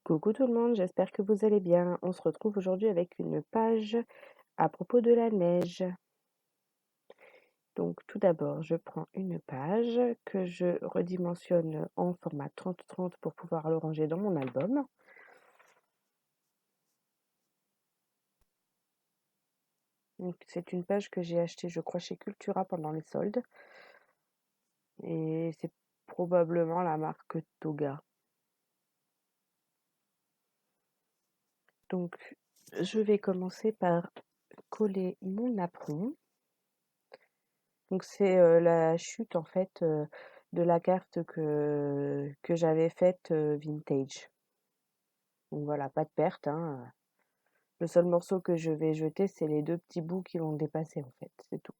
Coucou tout le monde, j'espère que vous allez bien. On se retrouve aujourd'hui avec une page à propos de la neige. Donc tout d'abord, je prends une page que je redimensionne en format 30-30 pour pouvoir le ranger dans mon album. Donc c'est une page que j'ai achetée, je crois, chez Cultura pendant les soldes. Et c'est probablement la marque Toga. Donc je vais commencer par coller mon apron. Donc c'est, la chute en fait, de la carte que j'avais faite, vintage. Donc voilà, pas de perte, hein, le seul morceau que je vais jeter, c'est les 2 petits bouts qui vont dépasser en fait, c'est tout.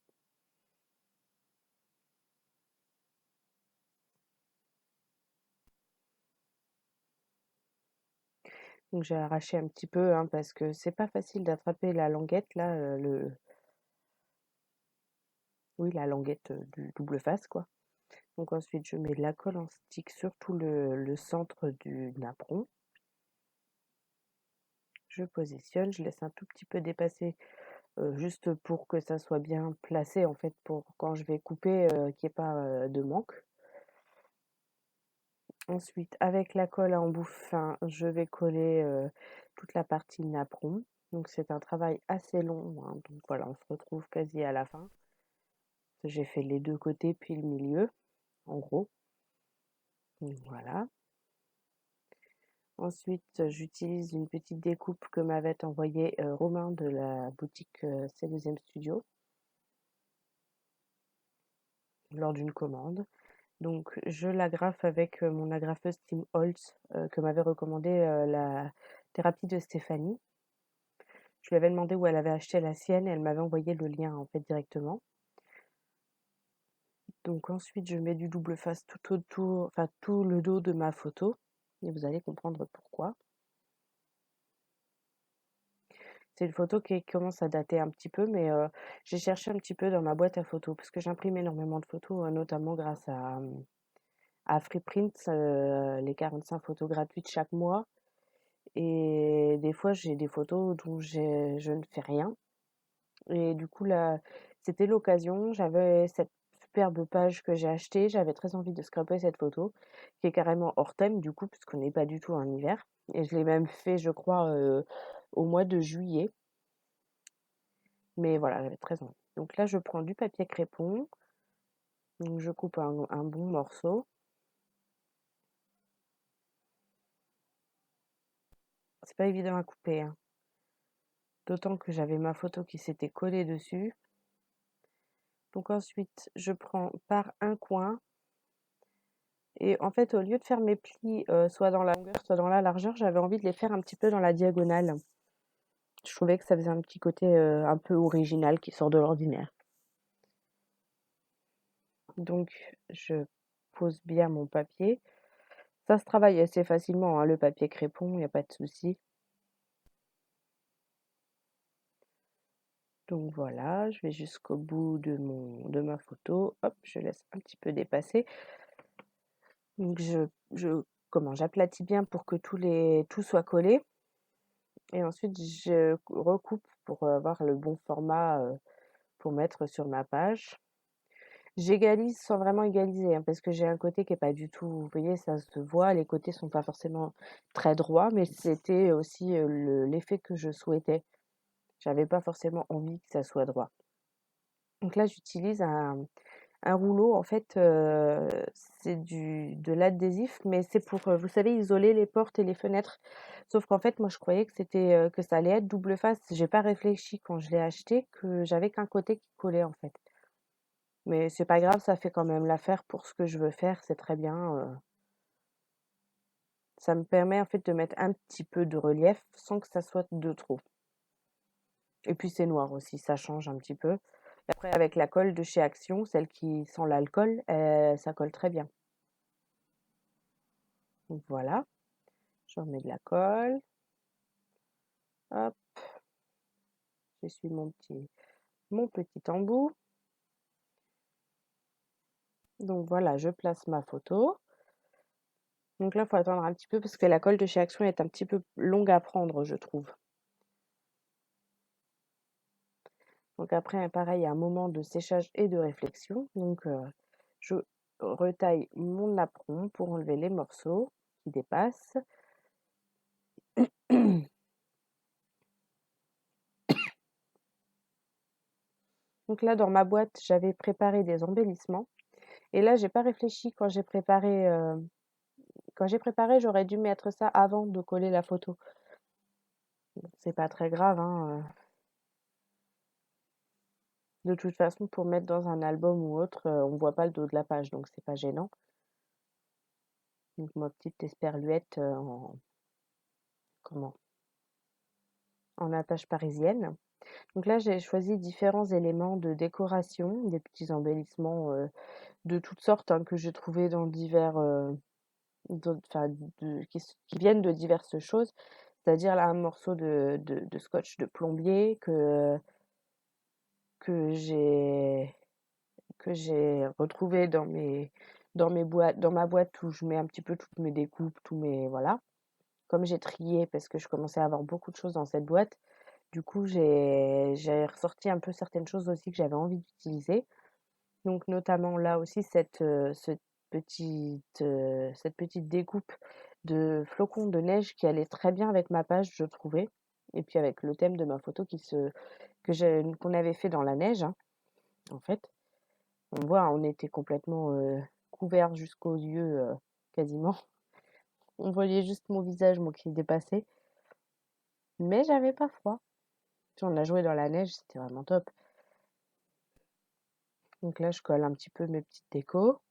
Donc j'ai arraché un petit peu, hein, parce que c'est pas facile d'attraper la languette là, la languette, du double face quoi. Donc ensuite je mets de la colle en stick sur tout le centre du napperon. Je positionne, je laisse un tout petit peu dépasser juste pour que ça soit bien placé en fait pour quand je vais couper, qu'il y ait pas, de manque. Ensuite avec la colle à embout fin, je vais coller, toute la partie napperon. Donc c'est un travail assez long, hein, donc voilà, on se retrouve quasi à la fin. J'ai fait les 2 côtés puis le milieu, en gros. Donc voilà. Ensuite, j'utilise une petite découpe que m'avait envoyée, Romain de la boutique, C2M Studio lors d'une commande. Donc je l'agrafe avec, mon agrafeuse Tim Holtz, que m'avait recommandé, la thérapie de Stéphanie. Je lui avais demandé où elle avait acheté la sienne et elle m'avait envoyé le lien, en fait, directement. Donc ensuite, je mets du double face tout autour, enfin tout le dos de ma photo et vous allez comprendre pourquoi. C'est une photo qui commence à dater un petit peu, mais j'ai cherché un petit peu dans ma boîte à photos parce que j'imprime énormément de photos, notamment grâce à Freeprints, les 45 photos gratuites chaque mois. Et des fois, j'ai des photos dont je ne fais rien. Et du coup, là, c'était l'occasion. J'avais cette superbe page que j'ai achetée. J'avais très envie de scraper cette photo, qui est carrément hors thème, du coup, puisqu'on n'est pas du tout en hiver. Et je l'ai même fait, je crois, au mois de juillet. Mais voilà, j'avais très envie. Donc là, je prends du papier crépon. Donc je coupe un bon morceau. C'est pas évident à couper, hein. D'autant que j'avais ma photo qui s'était collée dessus. Donc ensuite, je prends par un coin et en fait, au lieu de faire mes plis, soit dans la longueur, soit dans la largeur, j'avais envie de les faire un petit peu dans la diagonale. Je trouvais que ça faisait un petit côté, un peu original qui sort de l'ordinaire. Donc je pose bien mon papier. Ça se travaille assez facilement, hein, le papier crépon, il y a pas de souci. Donc voilà, je vais jusqu'au bout de ma photo. Hop, je laisse un petit peu dépasser. Donc j'aplatis bien pour que tout soit collé. Et ensuite, je recoupe pour avoir le bon format pour mettre sur ma page. J'égalise sans vraiment égaliser, hein, parce que j'ai un côté qui est pas du tout, vous voyez, ça se voit, les côtés sont pas forcément très droits, mais c'était aussi l'effet que je souhaitais. J'avais pas forcément envie que ça soit droit. Donc là, j'utilise un rouleau, en fait, c'est de l'adhésif, mais c'est pour, vous savez, isoler les portes et les fenêtres. Sauf qu'en fait, moi, je croyais que que ça allait être double face. J'ai pas réfléchi quand je l'ai acheté que j'avais qu'un côté qui collait, en fait. Mais c'est pas grave, ça fait quand même l'affaire pour ce que je veux faire, c'est très bien. Ça me permet, en fait, de mettre un petit peu de relief sans que ça soit de trop. Et puis c'est noir aussi, ça change un petit peu. Et après, avec la colle de chez Action, celle qui sent l'alcool, ça colle très bien. Donc voilà. Je remets de la colle. Hop, j'essuie mon petit embout. Donc voilà, je place ma photo. Donc là, il faut attendre un petit peu parce que la colle de chez Action est un petit peu longue à prendre, je trouve. Donc après, pareil, il y a un moment de séchage et de réflexion. Donc je retaille mon apron pour enlever les morceaux qui dépassent. Donc là, dans ma boîte, j'avais préparé des embellissements. Et là, j'ai pas réfléchi quand j'ai préparé. J'aurais dû mettre ça avant de coller la photo. Bon, c'est pas très grave, hein. De toute façon, pour mettre dans un album ou autre, on voit pas le dos de la page, donc c'est pas gênant. Donc ma petite esperluette comment? En attache parisienne. Donc là, j'ai choisi différents éléments de décoration, des petits embellissements de toutes sortes hein, que j'ai trouvés dans divers, enfin, qui viennent de diverses choses. C'est-à-dire là, un morceau de scotch de plombier que j'ai retrouvé dans ma boîte où je mets un petit peu toutes mes découpes, tous mes voilà. Comme j'ai trié parce que je commençais à avoir beaucoup de choses dans cette boîte, du coup j'ai ressorti un peu certaines choses aussi que j'avais envie d'utiliser. Donc notamment là aussi cette petite découpe de flocons de neige qui allait très bien avec ma page, je trouvais. Et puis avec le thème de ma photo qu'on avait fait dans la neige, hein, en fait. On voit, on était complètement couverts jusqu'aux yeux quasiment. On voyait juste mon visage, moi, qui dépassait. Mais j'avais pas froid. Puis on a joué dans la neige, c'était vraiment top. Donc là, je colle un petit peu mes petites décos.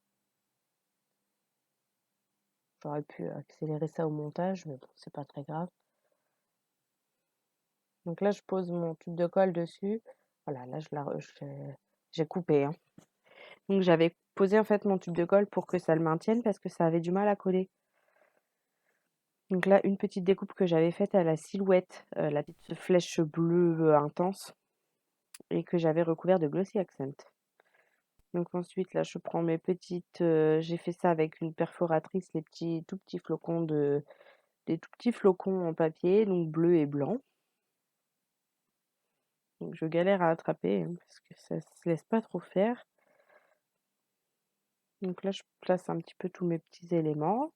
J'aurais pu accélérer ça au montage, mais bon, c'est pas très grave. Donc là, je pose mon tube de colle dessus. Voilà, là, j'ai coupé, hein. Donc j'avais posé en fait mon tube de colle pour que ça le maintienne parce que ça avait du mal à coller. Donc là, une petite découpe que j'avais faite à la silhouette, la petite flèche bleue intense et que j'avais recouvert de glossy accent. Donc ensuite, là, je prends mes petites, j'ai fait ça avec une perforatrice, des tout petits flocons en papier, donc bleu et blanc. Donc je galère à attraper hein, parce que ça se laisse pas trop faire. Donc là, je place un petit peu tous mes petits éléments.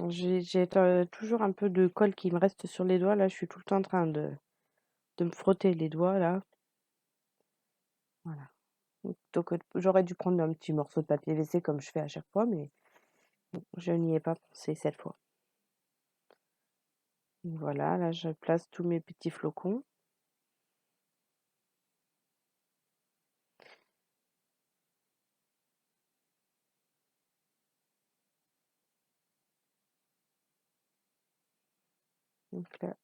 J'ai toujours un peu de colle qui me reste sur les doigts. Là, je suis tout le temps en train de me frotter les doigts, là. Voilà. Donc, j'aurais dû prendre un petit morceau de papier WC comme je fais à chaque fois, mais bon, je n'y ai pas pensé cette fois. Voilà, là, je place tous mes petits flocons. Donc là,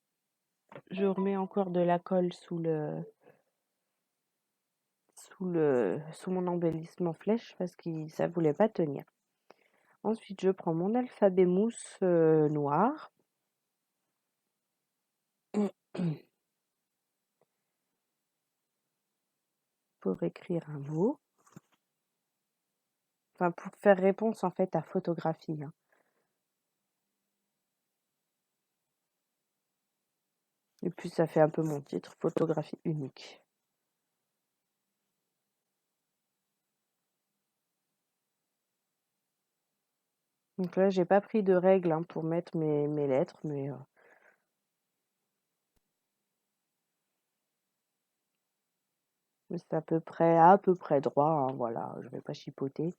je remets encore de la colle sous mon embellissement flèche parce que ça voulait pas tenir. Ensuite, je prends mon alphabet mousse noir. Pour écrire un mot. Enfin, pour faire réponse en fait à photographie, hein. Et puis ça fait un peu mon titre, photographie unique. Donc là, j'ai pas pris de règle hein, pour mettre mes lettres, mais c'est à peu près droit, hein, voilà, je vais pas chipoter.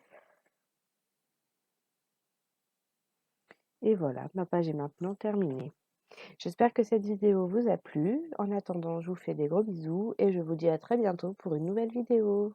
Et voilà, ma page est maintenant terminée. J'espère que cette vidéo vous a plu. En attendant, je vous fais des gros bisous et je vous dis à très bientôt pour une nouvelle vidéo.